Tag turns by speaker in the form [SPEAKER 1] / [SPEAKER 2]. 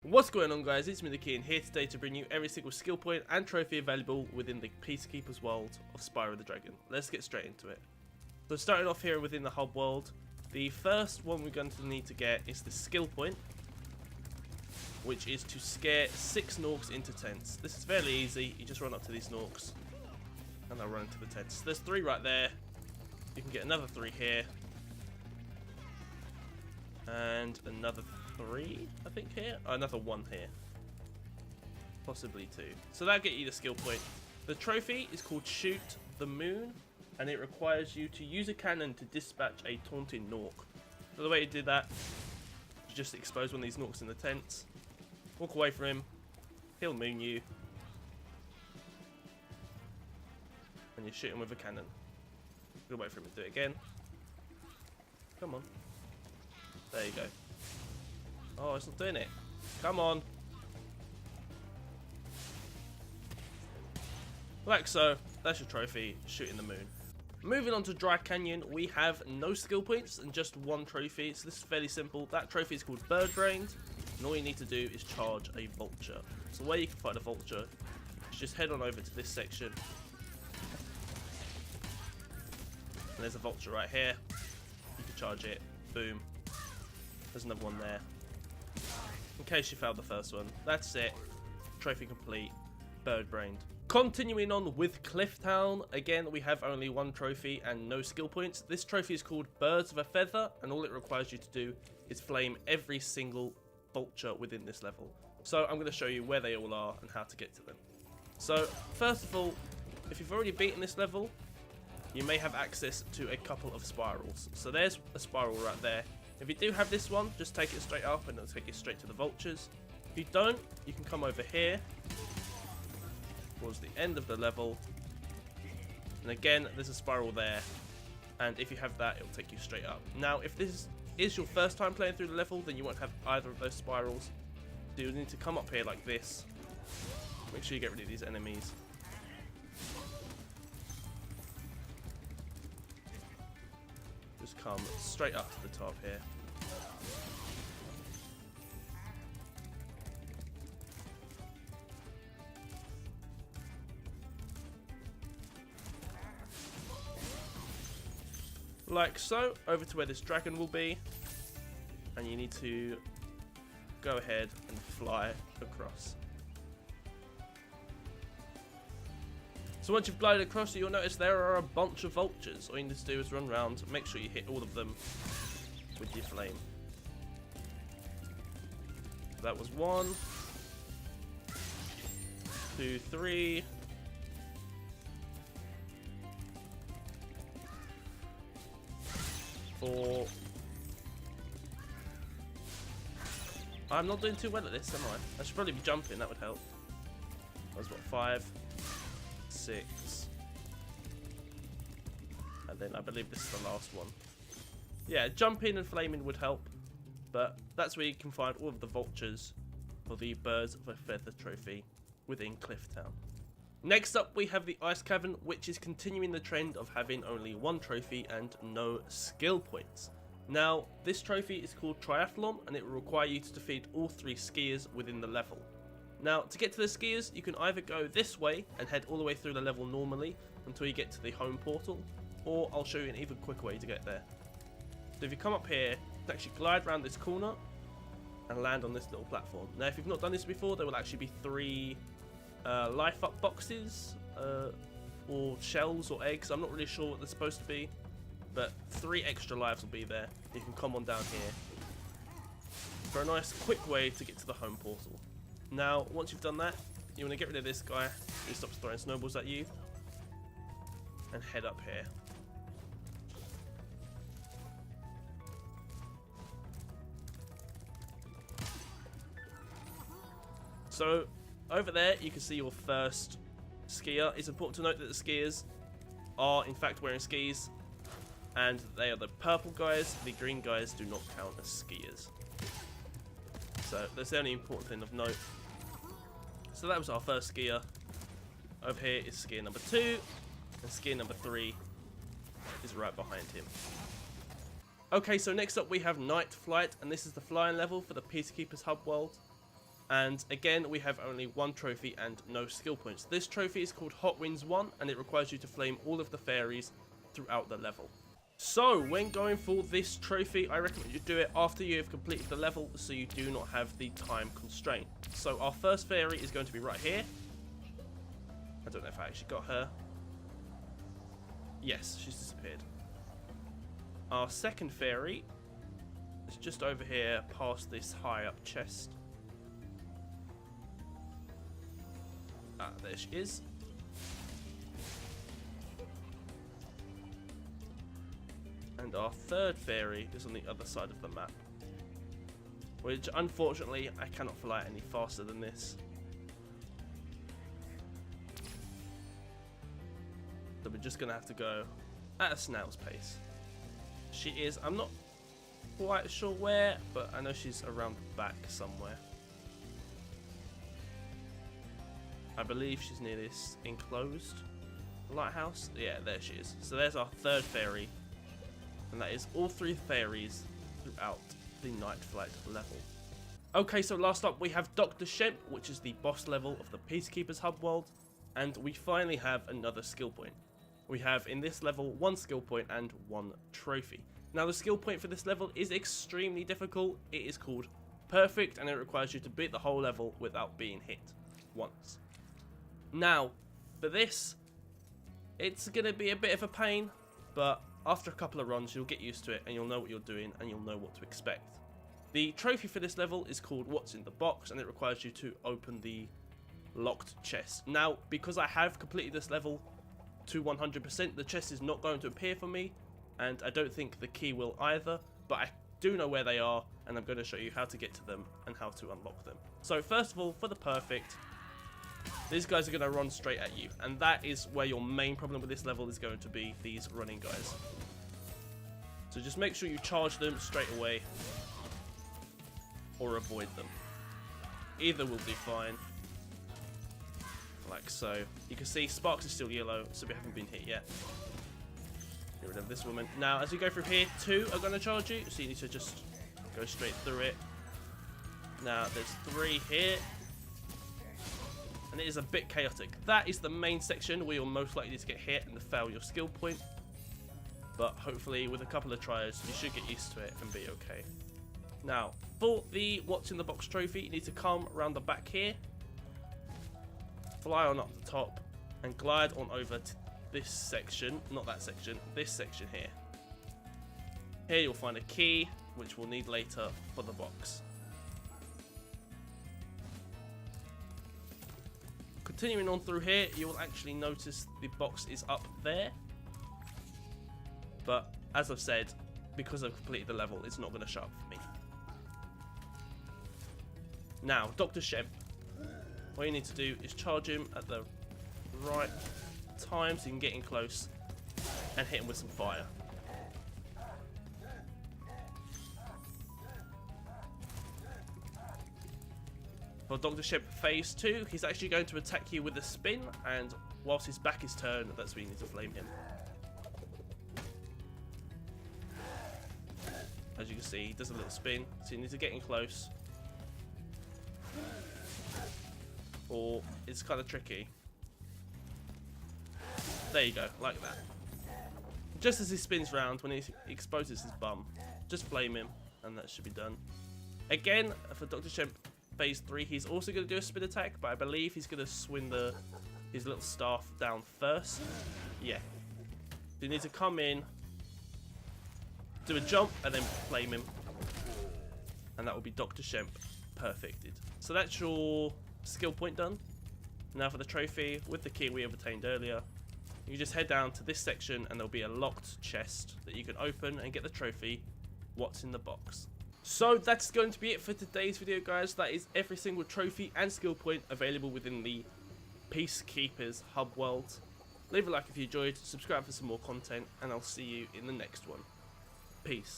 [SPEAKER 1] What's going on, guys? It's me, the Key, and here today to bring you every single skill point and trophy available within the Peacekeepers world of Spyro the Dragon. Let's get straight into it. So starting off here within the hub world, the first one we're going to need to get is the skill point, which is to scare 6 Norks into tents. This is fairly easy. You just run up to these Norks and they'll run into the tents. There's 3 right there. You can get another 3 here. And another 3, I think, here. Oh, another 1 here. Possibly 2. So that'll get you the skill point. The trophy is called Shoot the Moon, and it requires you to use a cannon to dispatch a taunting Nork. So the way you do that, you just expose one of these Norks in the tents, walk away from him, he'll moon you, and you shoot him with a cannon. You'll wait for him to do it again. Come on. There you go. Oh, it's not doing it. Come on. Like so. That's your trophy, Shooting the Moon. Moving on to Dry Canyon, we have no skill points and just 1 trophy. So this is fairly simple. That trophy is called Bird Brained, and all you need to do is charge a vulture. So where you can find a vulture is just head on over to this section. And there's a vulture right here. You can charge it. Boom. There's another one there. In case you failed the first one. That's it. Trophy complete. Bird Brained. Continuing on with Cliff Town. Again, we have only 1 trophy and no skill points. This trophy is called Birds of a Feather, and all it requires you to do is flame every single vulture within this level. So I'm going to show you where they all are and how to get to them. So first of all, if you've already beaten this level, you may have access to a couple of spirals. So there's a spiral right there. If you do have this one, just take it straight up and it'll take you straight to the vultures. If you don't, you can come over here towards the end of the level, and again there's a spiral there, and if you have that, it'll take you straight up. Now if this is your first time playing through the level, then you won't have either of those spirals, so you'll need to come up here like this. Make sure you get rid of these enemies. Just come straight up to the top here. Like so, over to where this dragon will be, and you need to go ahead and fly across. So once you've glided across, you'll notice there are a bunch of vultures. All you need to do is run around, make sure you hit all of them with your flame. That was 1, 2, 3. 4. I'm not doing too well at this, am I? I should probably be jumping, that would help. That was what, 5, 6. And then I believe this is the last one. Yeah, jumping and flaming would help, but that's where you can find all of the vultures for the Birds of a Feather trophy within Cliff Town. Next up, we have the Ice Cavern, which is continuing the trend of having only 1 trophy and no skill points. Now, this trophy is called Triathlon, and it will require you to defeat all 3 skiers within the level. Now, to get to the skiers, you can either go this way and head all the way through the level normally until you get to the home portal, or I'll show you an even quicker way to get there. So if you come up here, you can actually glide around this corner and land on this little platform. Now, if you've not done this before, there will actually be 3 life up boxes, or shells or eggs. I'm not really sure what they're supposed to be, but 3 extra lives will be there. You can come on down here for a nice quick way to get to the home portal. Now once you've done that, you want to get rid of this guy. He stops throwing snowballs at you, and head up here. So over there, you can see your first skier. It's important to note that the skiers are in fact wearing skis, and they are the purple guys. The green guys do not count as skiers. So that's the only important thing of note. So that was our first skier. Over here is skier number 2, and skier number 3 is right behind him. Okay, so next up we have Night Flight, and this is the flying level for the Peacekeepers Hub World. And again, we have only one trophy and no skill points. This trophy is called Hot Winds 1, and it requires you to flame all of the fairies throughout the level. So, when going for this trophy, I recommend you do it after you have completed the level, so you do not have the time constraint. So, our first fairy is going to be right here. I don't know if I actually got her. Yes, she's disappeared. Our second fairy is just over here, past this high up chest. Ah, there she is. And our third fairy is on the other side of the map, which unfortunately I cannot fly any faster than this. So we're just going to have to go at a snail's pace. She is, I'm not quite sure where, but I know she's around the back somewhere. I believe she's near this enclosed lighthouse. Yeah, there she is. So there's our third fairy. And that is all three fairies throughout the Night Flight level. Okay, so last up we have Dr. Shemp, which is the boss level of the Peacekeepers Hub World. And we finally have another skill point. We have in this level 1 skill point and 1 trophy. Now the skill point for this level is extremely difficult. It is called Perfect, and it requires you to beat the whole level without being hit once. Now, for this, it's going to be a bit of a pain, but after a couple of runs, you'll get used to it and you'll know what you're doing and you'll know what to expect. The trophy for this level is called What's in the Box, and it requires you to open the locked chest. Now, because I have completed this level to 100%, the chest is not going to appear for me, and I don't think the key will either, but I do know where they are, and I'm going to show you how to get to them and how to unlock them. So first of all, for the perfect, these guys are going to run straight at you, and that is where your main problem with this level is going to be, these running guys. So just make sure you charge them straight away, or avoid them. Either will be fine. Like so. You can see Sparks is still yellow, so we haven't been hit yet. Get rid of this woman. Now, as you go through here, 2 are going to charge you, so you need to just go straight through it. Now, there's 3 here. And it is a bit chaotic. That is the main section where you're most likely to get hit and to fail your skill point. But hopefully with a couple of tries you should get used to it and be okay. Now, for the What's in the Box trophy, you need to come around the back here, fly on up the top, and glide on over to this section, not that section, this section here. Here you'll find a key, which we'll need later for the box. Continuing on through here, you will actually notice the box is up there. But, as I've said, because I've completed the level, it's not going to show up for me. Now, Dr. Shemp, what you need to do is charge him at the right time so you can get in close and hit him with some fire. For Dr. Shemp phase 2, he's actually going to attack you with a spin, and whilst his back is turned, that's where you need to flame him. As you can see, he does a little spin, so you need to get in close. Or it's kind of tricky. There you go, like that. Just as he spins round, when he exposes his bum, just flame him, and that should be done. Again, for Dr. Shemp phase 3, he's also going to do a spin attack, but I believe he's going to swing his little staff down first. Yeah. You need to come in, do a jump, and then flame him. And that will be Dr. Shemp perfected. So that's your skill point done. Now for the trophy, with the key we obtained earlier, you just head down to this section and there'll be a locked chest that you can open and get the trophy, What's in the Box. So that's going to be it for today's video, guys. That is every single trophy and skill point available within the Peacekeepers Hub World. Leave a like if you enjoyed, subscribe for some more content, and I'll see you in the next one. Peace.